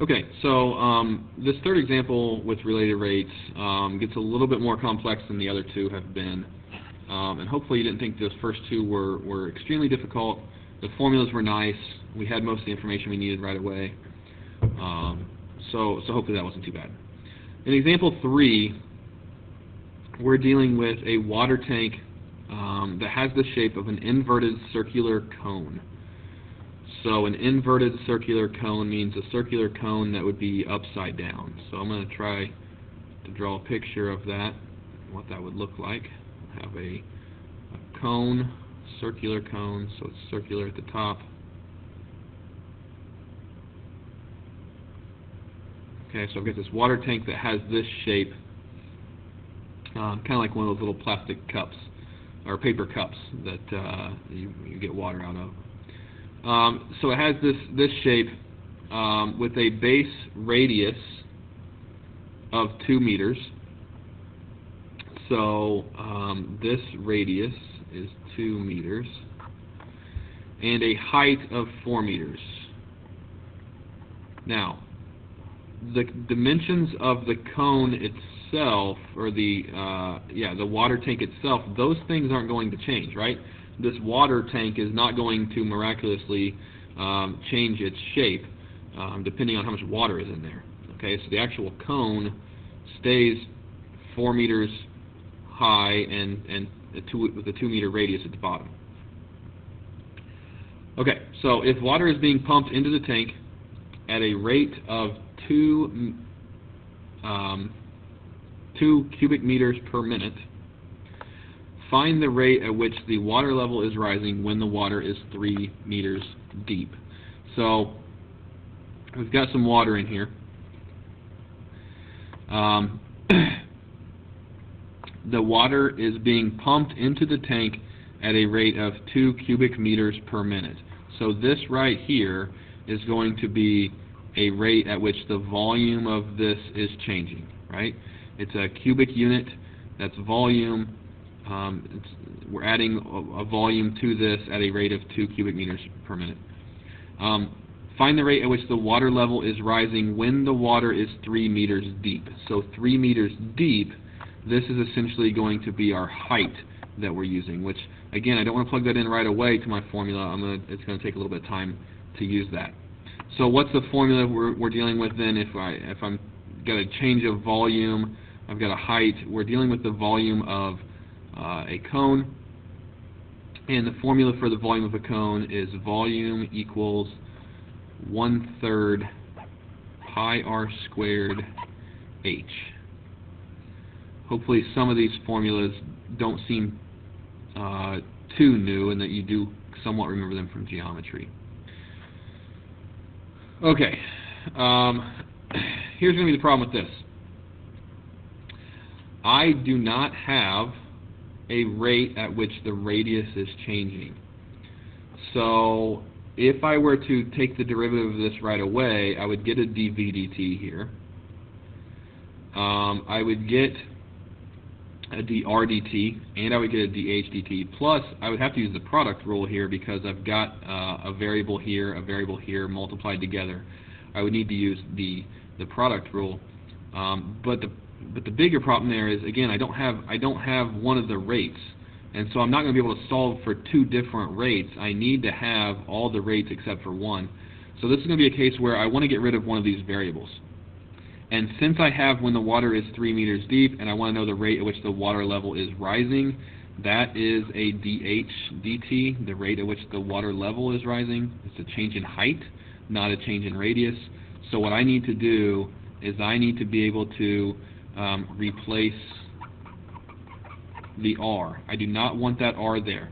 Okay, so this third example with related rates gets a little bit more complex than the other two have been. And hopefully you didn't think those first two were extremely difficult. The formulas were nice. We had most of the information we needed right away. So hopefully that wasn't too bad. In example 3, we're dealing with a water tank that has the shape of an inverted circular cone. So an inverted circular cone means a circular cone that would be upside down. So I'm going to try to draw a picture of that, what that would look like. I have a cone, circular cone, so it's circular at the top. Okay, so I've got this water tank that has this shape, kind of like one of those little plastic cups, or paper cups that you get water out of. So it has this shape with a base radius of 2 meters. So this radius is 2 meters, and a height of 4 meters. Now, the dimensions of the cone itself, or the water tank itself, those things aren't going to change, right? This water tank is not going to miraculously change its shape depending on how much water is in there. Okay, so the actual cone stays 4 meters high and with a 2 meter radius at the bottom. Okay, so if water is being pumped into the tank at a rate of 2 cubic meters per minute, find the rate at which the water level is rising when the water is 3 meters deep. So we've got some water in here. The water is being pumped into the tank at a rate of 2 cubic meters per minute. So this right here is going to be a rate at which the volume of this is changing, right? It's a cubic unit, that's volume. We're adding a volume to this at a rate of 2 cubic meters per minute. Find the rate at which the water level is rising when the water is 3 meters deep. So 3 meters deep, this is essentially going to be our height that we're using, which, again, I don't want to plug that in right away to my formula. It's going to take a little bit of time to use that. So what's the formula we're dealing with then if I'm got a change of volume, I've got a height, we're dealing with the volume of a cone, and the formula for the volume of a cone is volume equals 1/3 pi r squared h. Hopefully some of these formulas don't seem too new and that you do somewhat remember them from geometry. Okay, here's going to be the problem with this. I do not have a rate at which the radius is changing. So if I were to take the derivative of this right away, I would get a dv dt here. I would get a dr dt, and I would get a dh dt, plus I would have to use the product rule here because I've got a variable here multiplied together. I would need to use the product rule, but the bigger problem there is, again, I don't have one of the rates, and so I'm not going to be able to solve for 2 different rates. I need to have all the rates except for one. So this is going to be a case where I want to get rid of one of these variables. And since I have when the water is 3 meters deep, and I want to know the rate at which the water level is rising, that is a dh dt, the rate at which the water level is rising. It's a change in height, not a change in radius. So what I need to do is I need to be able to replace the r. I do not want that r there.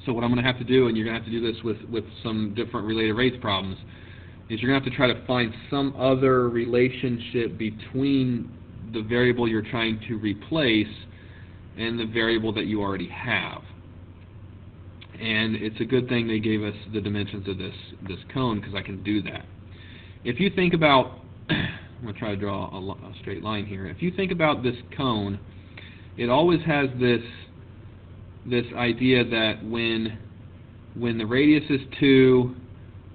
So what I'm going to have to do, and you're going to have to do this with some different related rates problems, is you're going to have to try to find some other relationship between the variable you're trying to replace and the variable that you already have. And it's a good thing they gave us the dimensions of this cone, because I can do that. If you think about, I'm going to try to draw a straight line here. If you think about this cone, it always has this idea that when the radius is 2,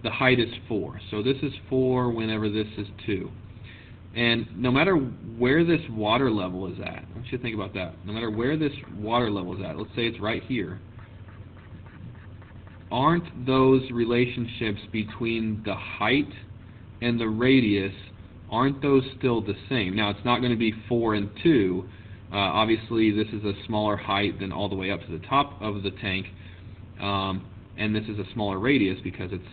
the height is 4. So this is 4 whenever this is 2. And no matter where this water level is at, I want you to think about that. No matter where this water level is at, let's say it's right here, aren't those relationships between the height and the radius, aren't those still the same? Now, it's not going to be 4 and 2. Obviously, this is a smaller height than all the way up to the top of the tank, and this is a smaller radius because it's,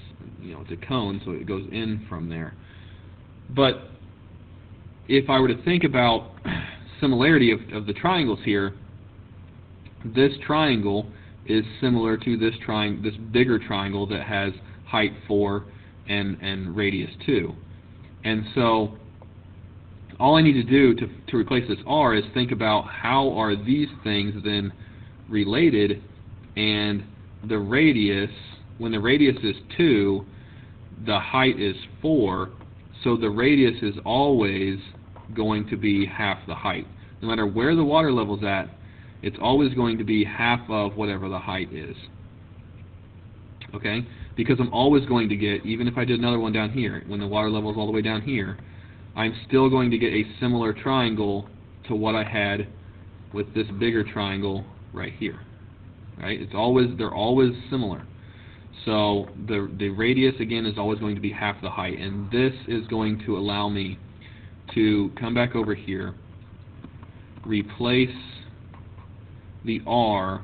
it's a cone, so it goes in from there. But if I were to think about similarity of the triangles here, this triangle is similar to this bigger triangle that has height 4 and radius 2. And so all I need to do to replace this r is think about how are these things then related, and the radius, when the radius is 2, the height is 4, so the radius is always going to be half the height. No matter where the water level's at, it's always going to be half of whatever the height is. Okay? Because I'm always going to get, even if I did another one down here, when the water level is all the way down here, I'm still going to get a similar triangle to what I had with this bigger triangle right here. Right? They're always similar. So the radius again is always going to be half the height, and this is going to allow me to come back over here, replace the r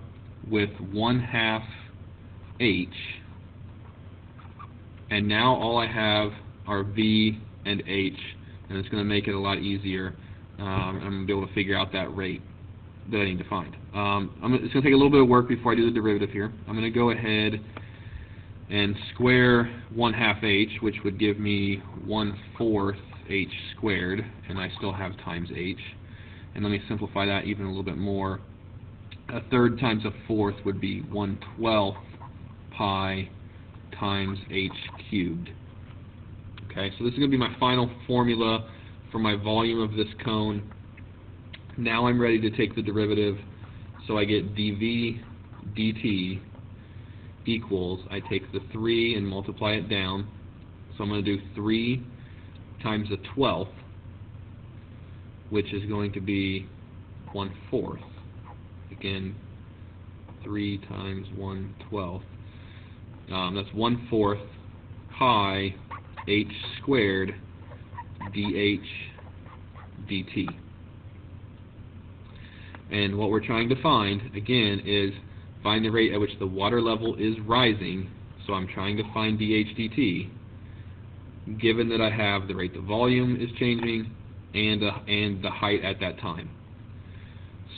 with 1/2 h, and now all I have are v and h, and it's going to make it a lot easier. I'm going to be able to figure out that rate that I need to find. It's going to take a little bit of work before I do the derivative here. I'm going to go ahead and square 1/2 h, which would give me 1/4 h squared, and I still have times h. And let me simplify that even a little bit more. 1/3 times 1/4 would be 1/12 pi times h cubed. Okay, so this is going to be my final formula for my volume of this cone. Now I'm ready to take the derivative, so I get dv dt equals, I take the 3 and multiply it down, so I'm going to do 3 times 1/12, which is going to be 1/4. Again, 3 times 1/12. That's 1/4 pi h squared dh dt. And what we're trying to find, again, is find the rate at which the water level is rising. So I'm trying to find dh dt, given that I have the rate the volume is changing and the height at that time.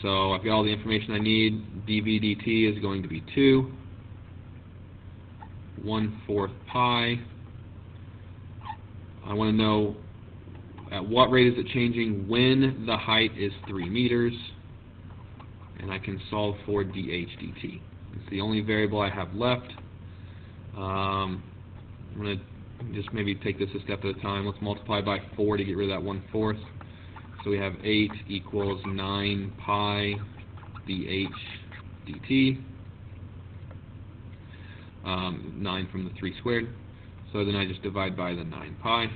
So I've got all the information I need. dv dt is going to be 2, 1/4 pi. I want to know at what rate is it changing when the height is 3 meters, and I can solve for dh dt. It's the only variable I have left. I'm going to just maybe take this a step at a time. Let's multiply by 4 to get rid of that 1/4. So we have 8 equals 9 pi dh dt. 9 from the 3 squared. So then I just divide by the 9 pi.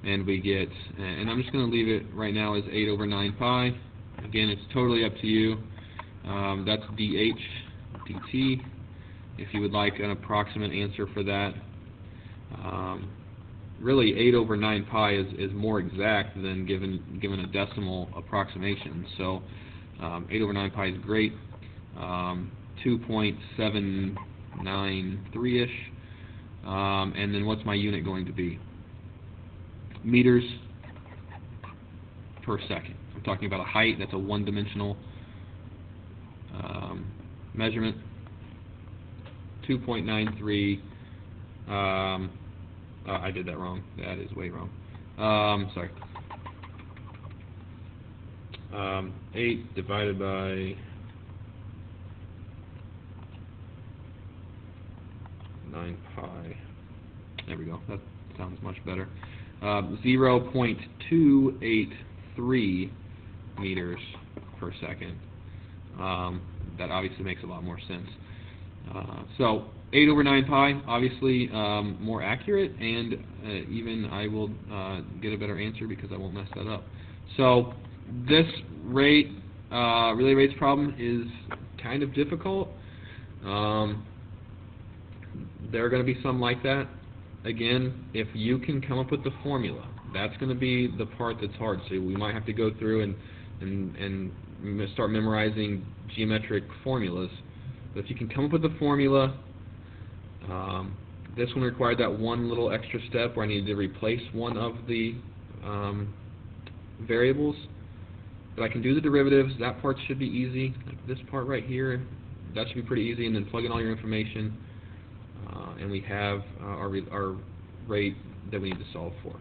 And we get, and I'm just going to leave it right now as 8 over 9 pi. Again, it's totally up to you. That's dh dt. If you would like an approximate answer for that, really 8 over 9 pi is more exact than given a decimal approximation. So 8 over 9 pi is great. 2.793-ish. And then what's my unit going to be? Meters per second. I'm talking about a height. That's a one-dimensional measurement. 2.93. I did that wrong. That is way wrong. Sorry. 8 divided by 9 pi. There we go. That sounds much better. 0.283 meters per second. That obviously makes a lot more sense. So 8 over 9 pi, obviously more accurate, and even I will get a better answer because I won't mess that up. So this rate, relay rates problem is kind of difficult. There are going to be some like that. Again, if you can come up with the formula, that's going to be the part that's hard. So we might have to go through and start memorizing geometric formulas. But if you can come up with the formula, this one required that one little extra step where I needed to replace one of the variables. But I can do the derivatives. That part should be easy. Like this part right here, that should be pretty easy. And then plug in all your information, and we have our rate that we need to solve for.